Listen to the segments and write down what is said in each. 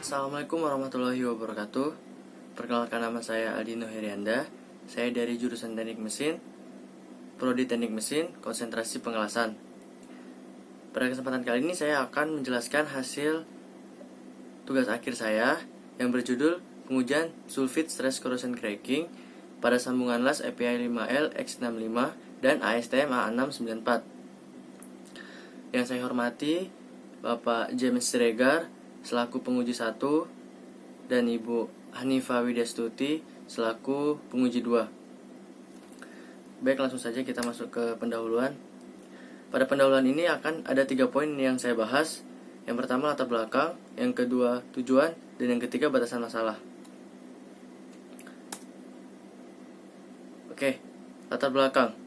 Assalamualaikum warahmatullahi wabarakatuh. Perkenalkan, nama saya Aldino Herianda. Saya dari jurusan Teknik Mesin, Prodi Teknik Mesin, konsentrasi pengelasan. Pada kesempatan kali ini saya akan menjelaskan hasil tugas akhir saya yang berjudul pengujian sulfit stress corrosion cracking pada sambungan las API 5L X65 dan ASTM A694. Yang saya hormati Bapak James Siregar selaku penguji 1 dan Ibu Hanifah Widyastuti selaku penguji 2. Baik, langsung saja kita masuk ke pendahuluan. Pada pendahuluan ini akan ada 3 poin yang saya bahas. Yang pertama latar belakang, yang kedua tujuan, dan yang ketiga batasan masalah. Oke, latar belakang.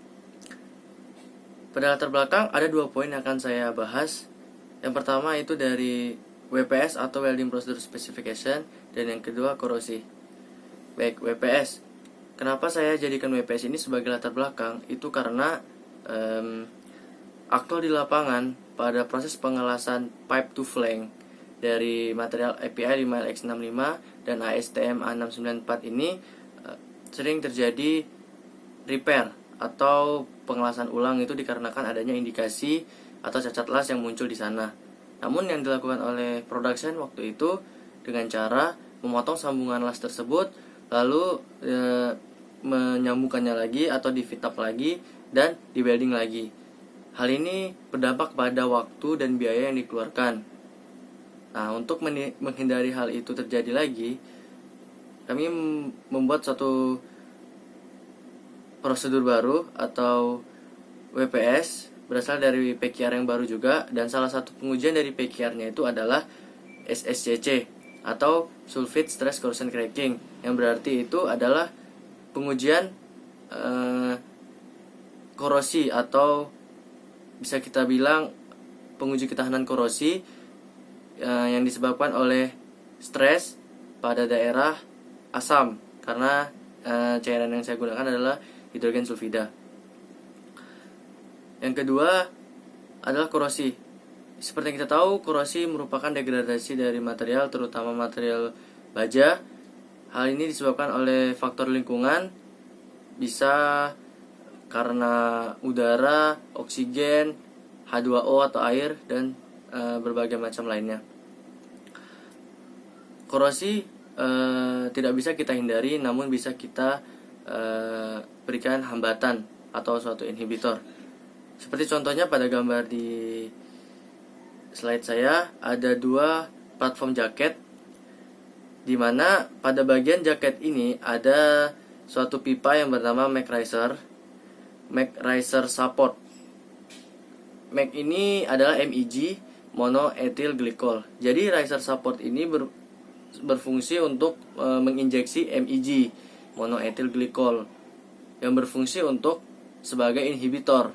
Pada latar belakang ada 2 poin yang akan saya bahas. Yang pertama itu dari WPS atau Welding Procedure Specification, dan yang kedua korosi. Baik, WPS. Kenapa saya jadikan WPS ini sebagai latar belakang? Itu karena aktual di lapangan pada proses pengelasan pipe to flank dari material API 5LX65 dan ASTM A694 ini sering terjadi repair atau pengelasan ulang, itu dikarenakan adanya indikasi atau cacat las yang muncul di sana. Namun yang dilakukan oleh production waktu itu dengan cara memotong sambungan las tersebut, lalu menyambungkannya lagi atau di fit up lagi dan di welding lagi. Hal ini berdampak pada waktu dan biaya yang dikeluarkan. Nah, untuk menghindari hal itu terjadi lagi, kami membuat suatu prosedur baru atau WPS berasal dari PQR yang baru juga, dan salah satu pengujian dari PQR-nya itu adalah SSCC atau Sulfate Stress Corrosion Cracking, yang berarti itu adalah pengujian korosi atau bisa kita bilang penguji ketahanan korosi yang disebabkan oleh stres pada daerah asam, karena cairan yang saya gunakan adalah hidrogen sulfida. Yang kedua adalah korosi. Seperti yang kita tahu, korosi merupakan degradasi dari material, terutama material baja. Hal ini disebabkan oleh faktor lingkungan, bisa karena udara, oksigen, H2O atau air, dan berbagai macam lainnya. Korosi tidak bisa kita hindari, namun bisa kita berikan hambatan atau suatu inhibitor. Seperti contohnya pada gambar di slide saya, ada 2 platform jaket, di mana pada bagian jaket ini ada suatu pipa yang bernama Mac Riser Support. Mac ini adalah MEG, monoethyl glycol. Jadi riser support ini berfungsi untuk menginjeksi MEG, monoethyl glycol, yang berfungsi untuk sebagai inhibitor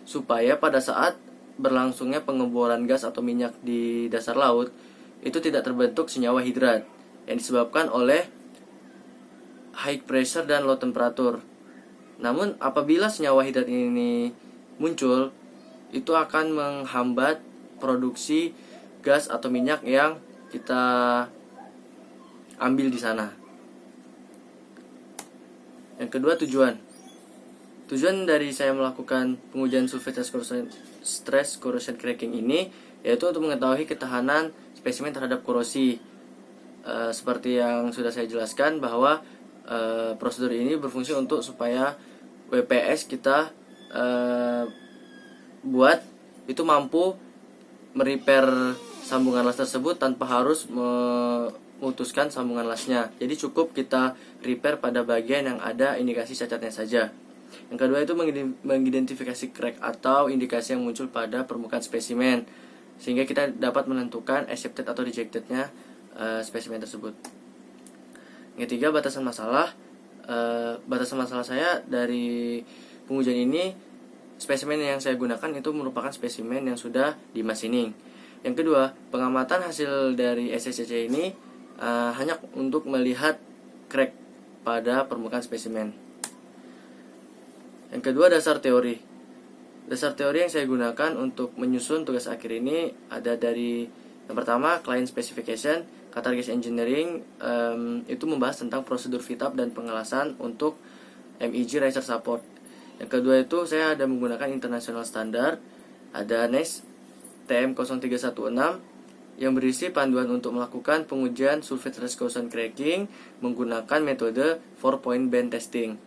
supaya pada saat berlangsungnya pengeboran gas atau minyak di dasar laut itu tidak terbentuk senyawa hidrat yang disebabkan oleh high pressure dan low temperature. Namun apabila senyawa hidrat ini muncul, itu akan menghambat produksi gas atau minyak yang kita ambil di sana. Yang kedua, Tujuan dari saya melakukan pengujian sulfate stress corrosion cracking ini yaitu untuk mengetahui ketahanan spesimen terhadap korosi. Seperti yang sudah saya jelaskan bahwa prosedur ini berfungsi untuk supaya WPS kita buat itu mampu merepair sambungan las tersebut tanpa harus memutuskan sambungan lasnya. Jadi cukup kita repair pada bagian yang ada indikasi cacatnya saja. Yang kedua itu mengidentifikasi crack atau indikasi yang muncul pada permukaan spesimen, sehingga kita dapat menentukan accepted atau rejectednya spesimen tersebut. Yang ketiga, batasan masalah. Batasan masalah saya dari pengujian ini, spesimen yang saya gunakan itu merupakan spesimen yang sudah dimachining. Yang kedua, pengamatan hasil dari SSCC ini hanya untuk melihat crack pada permukaan spesimen. Yang kedua, dasar teori. Dasar teori yang saya gunakan untuk menyusun tugas akhir ini ada dari Yang pertama, client specification. Kata gas engineering itu membahas tentang prosedur fit up dan pengelasan untuk MEG riser support. Yang kedua itu saya ada menggunakan international standard, ada NES TM0316 yang berisi panduan untuk melakukan pengujian sulfate stress corrosion cracking menggunakan metode 4-point band testing.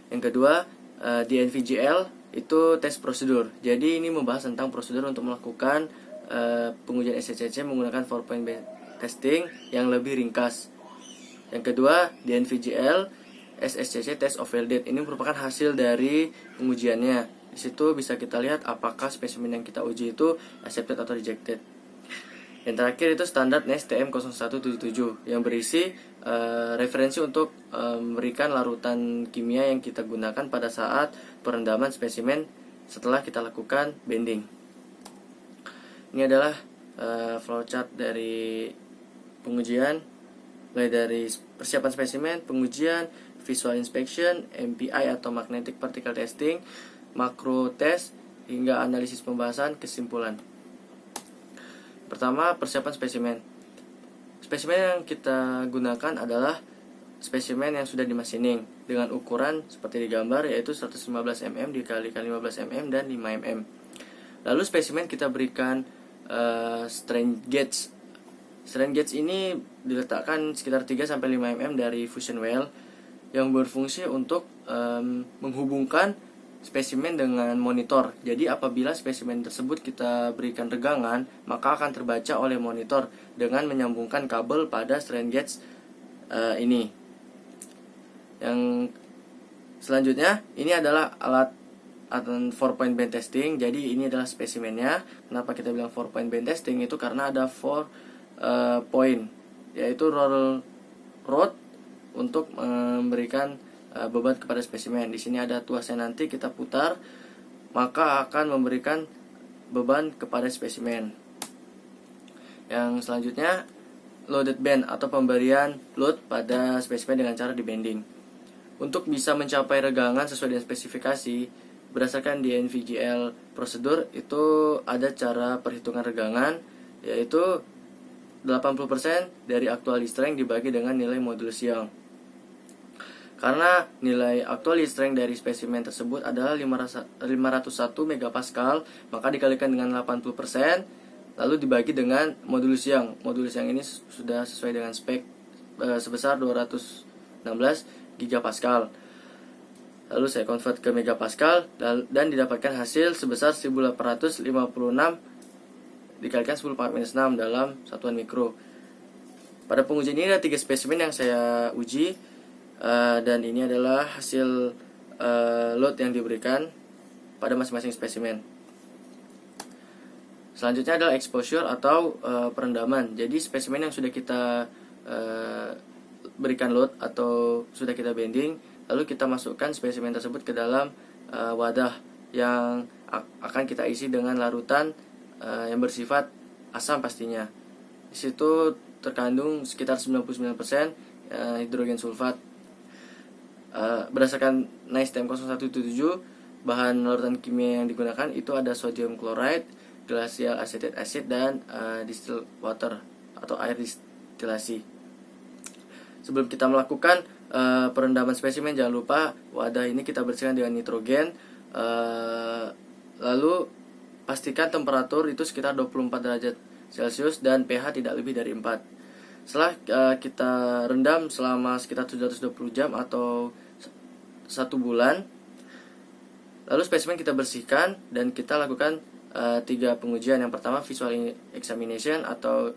Yang kedua, di NVGL itu tes prosedur. Jadi ini membahas tentang prosedur untuk melakukan pengujian SCCC menggunakan 4-point band testing yang lebih ringkas. Yang kedua, di NVGL SSCC test of failed date. Ini merupakan hasil dari pengujiannya. Di situ bisa kita lihat apakah spesimen yang kita uji itu accepted atau rejected. Yang terakhir itu standar NES TM0177 yang berisi referensi untuk memberikan larutan kimia yang kita gunakan pada saat perendaman spesimen setelah kita lakukan bending. Ini adalah flowchart dari pengujian, mulai dari persiapan spesimen, pengujian, visual inspection, MPI atau magnetic particle testing, makro test, hingga analisis pembahasan kesimpulan. Pertama, persiapan spesimen. Spesimen yang kita gunakan adalah spesimen yang sudah dimasining dengan ukuran seperti di gambar, yaitu 115 mm dikalikan 15 mm dan 5 mm. Lalu spesimen kita berikan strain gauge. Strain gauge ini diletakkan sekitar 3-5 mm dari fusion well yang berfungsi untuk menghubungkan spesimen dengan monitor. Jadi apabila spesimen tersebut kita berikan regangan, maka akan terbaca oleh monitor dengan menyambungkan kabel pada strain gauge ini. Yang selanjutnya, ini adalah alat 4-point band testing. Jadi ini adalah spesimennya. Kenapa kita bilang 4-point band testing? Itu karena ada 4 point, yaitu roll rod untuk memberikan beban kepada spesimen. Di sini ada tuasnya, nanti kita putar maka akan memberikan beban kepada spesimen. Yang selanjutnya, loaded band atau pemberian load pada spesimen dengan cara dibending. Untuk bisa mencapai regangan sesuai dengan spesifikasi berdasarkan di NVGL prosedur, itu ada cara perhitungan regangan, yaitu 80% dari actual strength dibagi dengan nilai modulus Young. Karena nilai actual strength dari spesimen tersebut adalah 501 megapascal, maka dikalikan dengan 80% lalu dibagi dengan modulus Young. Modulus Young ini sudah sesuai dengan spek sebesar 216 gigapascal. Lalu saya convert ke megapascal dan didapatkan hasil sebesar 1856 dikalikan 10⁻⁻6 dalam satuan mikro. Pada pengujian ini ada 3 spesimen yang saya uji, dan ini adalah hasil load yang diberikan pada masing-masing spesimen. Selanjutnya adalah exposure atau perendaman. Jadi spesimen yang sudah kita berikan load atau sudah kita bending, lalu kita masukkan spesimen tersebut ke dalam wadah yang akan kita isi dengan larutan yang bersifat asam pastinya. Di situ terkandung sekitar 99% hidrogen sulfat. Berdasarkan NICE TM0177, bahan larutan kimia yang digunakan itu ada sodium chloride, glacial acetate acid, dan distilled water atau air distilasi. Sebelum kita melakukan perendaman spesimen, jangan lupa wadah ini kita bersihkan dengan nitrogen, lalu pastikan temperatur itu sekitar 24 derajat Celcius dan pH tidak lebih dari 4. Setelah kita rendam selama sekitar 720 jam atau 1 bulan, lalu spesimen kita bersihkan dan kita lakukan 3 pengujian. Yang pertama, visual examination atau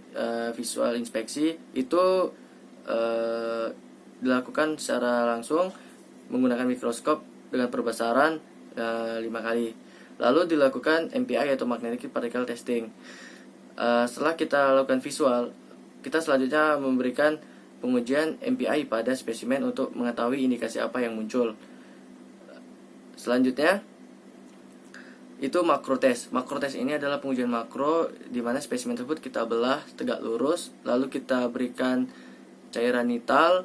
visual inspeksi. Itu dilakukan secara langsung menggunakan mikroskop dengan perbesaran 5 kali. Lalu dilakukan MPI atau magnetic particle testing. Setelah kita lakukan visual, kita selanjutnya memberikan pengujian MPI pada spesimen untuk mengetahui indikasi apa yang muncul. Selanjutnya itu makro test. Makro test ini adalah pengujian makro di mana spesimen tersebut kita belah tegak lurus, lalu kita berikan cairan nital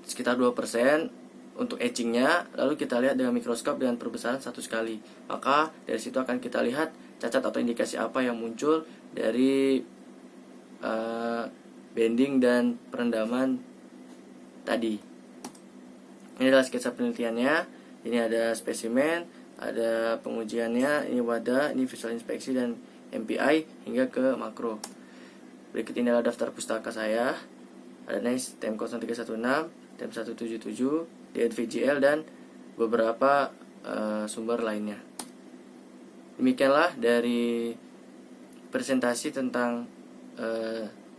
sekitar 2% untuk etchingnya, lalu kita lihat dengan mikroskop dengan perbesaran 1 kali. Maka dari situ akan kita lihat cacat atau indikasi apa yang muncul dari bending dan perendaman tadi. Ini adalah sketsa penelitiannya. Ini ada spesimen, ada pengujiannya, ini wadah, ini visual inspeksi dan MPI hingga ke makro. Berikut ini adalah daftar pustaka saya. Ada NICE TEM 0316, TEM 177, DNVGL dan beberapa sumber lainnya. Demikianlah dari presentasi tentang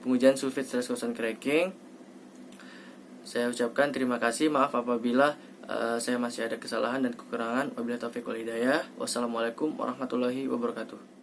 pengujian sulfit stress corrosion cracking. Saya ucapkan terima kasih, maaf apabila saya masih ada kesalahan dan kekurangan. Wabillahi taufiq wal hidayah. Wassalamualaikum warahmatullahi wabarakatuh.